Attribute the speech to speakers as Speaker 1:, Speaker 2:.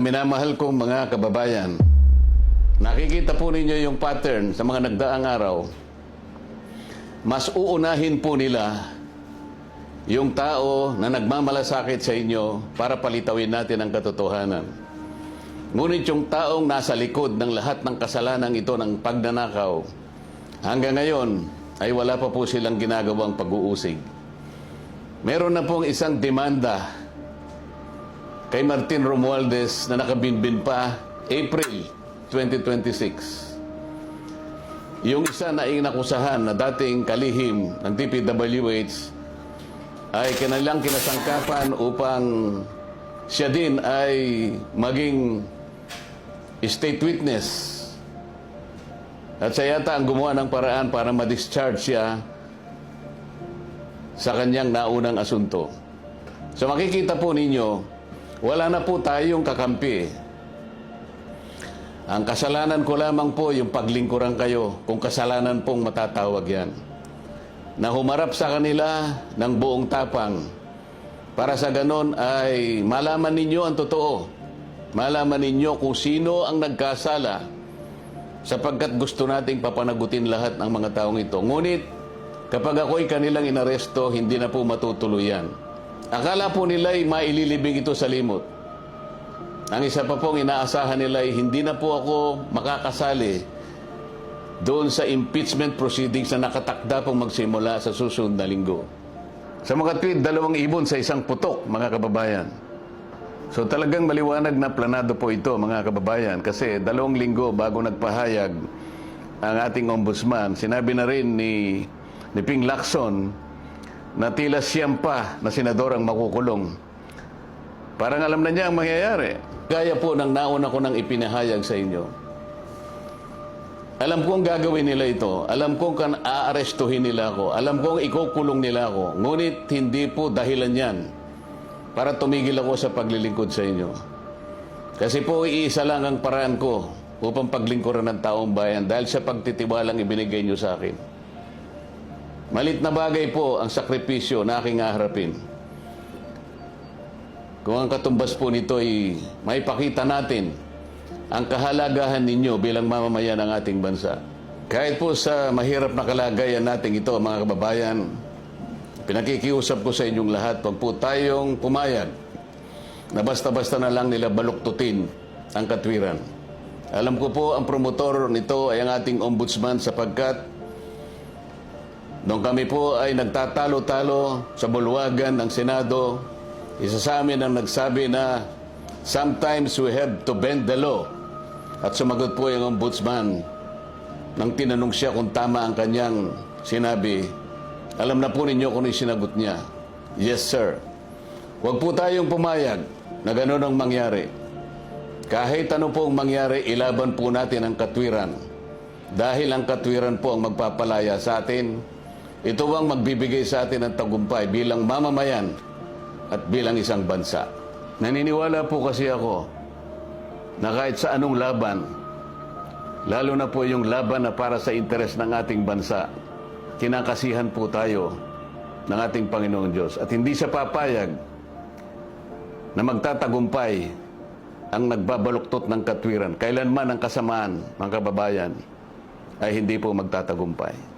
Speaker 1: Minamahal kong mga kababayan, nakikita po ninyo yung pattern sa mga nagdaang araw. Mas uunahin po nila yung tao na nagmamalasakit sa inyo para palitawin natin ang katotohanan. Ngunit yung taong nasa likod ng lahat ng kasalanan ito ng pagnanakaw, hanggang ngayon ay wala pa po silang ginagawang pag-uusig. Meron na pong isang demanda kay Martin Romualdez na nakabinbin pa April 2026. Yung isa na inakusahan na dating kalihim ng DPWH ay kanilang kinasangkapan upang siya din ay maging state witness. At siya yata ang gumawa ng paraan para ma-discharge siya sa kanyang naunang asunto. So makikita po ninyo, wala na po tayong kakampi. Ang kasalanan ko lamang po yung paglingkuran kayo, kung kasalanan pong matatawag yan. Na humarap sa kanila ng buong tapang para sa ganon ay malaman ninyo ang totoo. Malaman ninyo kung sino ang nagkasala sapagkat gusto nating papanagutin lahat ng mga taong ito. Ngunit kapag ako'y kanilang inaresto, hindi na po matutuloy yan. Akala po nila ay maililibing ito sa limot. Ang isa pa pong inaasahan nila ay hindi na po ako makakasali doon sa impeachment proceedings na nakatakda pong magsimula sa susunod na linggo. Sa mga tweet, 2 ibon sa isang putok, mga kababayan. So talagang maliwanag na planado po ito, mga kababayan, kasi 2 linggo bago nagpahayag ang ating ombudsman, sinabi na rin ni Ping Lacson na tila siyam pa na senador ang makukulong. Parang alam na niya ang mangyayari. Gaya po ng nauna ko nang ipinahayag sa inyo. Alam kong gagawin nila ito. Alam kong aarestuhin nila ako. Alam kong ikukulong nila ako. Ngunit hindi po dahilan yan para tumigil ako sa paglilingkod sa inyo. Kasi po iisa lang ang paraan ko upang paglingkuran ng taong bayan dahil sa pagtitiwalang ibinigay nyo sa akin. Malit na bagay po ang sakripisyo na aking haharapin. Kung ang katumbas po nito ay maipakita natin ang kahalagahan ninyo bilang mamamayan ng ating bansa. Kahit po sa mahirap na kalagayan natin ito, mga kababayan, pinakikiusap ko sa inyong lahat, huwag po tayong pumayag na basta-basta na lang nila baluktutin ang katwiran. Alam ko po ang promotor nito ay ang ating ombudsman sapagkat nung kami po ay nagtatalo-talo sa bulwagan ng Senado, isa sa amin ang nagsabi na sometimes we have to bend the law. At sumagot po yung ombudsman nang tinanong siya kung tama ang kanyang sinabi. Alam na po ninyo kung yung sinagot niya. Yes, sir. Huwag po tayong pumayag na gano'n ang mangyari. Kahit ano pong mangyari, ilaban po natin ang katwiran. Dahil ang katwiran po ang magpapalaya sa atin. Ito ang magbibigay sa atin ng tagumpay bilang mamamayan at bilang isang bansa. Naniniwala po kasi ako na kahit sa anong laban, lalo na po yung laban na para sa interes ng ating bansa, kinakasihan po tayo ng ating Panginoong Diyos. At hindi siya papayag na magtatagumpay ang nagbabaluktot ng katwiran. Kailanman ang kasamaan, mga kababayan, ay hindi po magtatagumpay.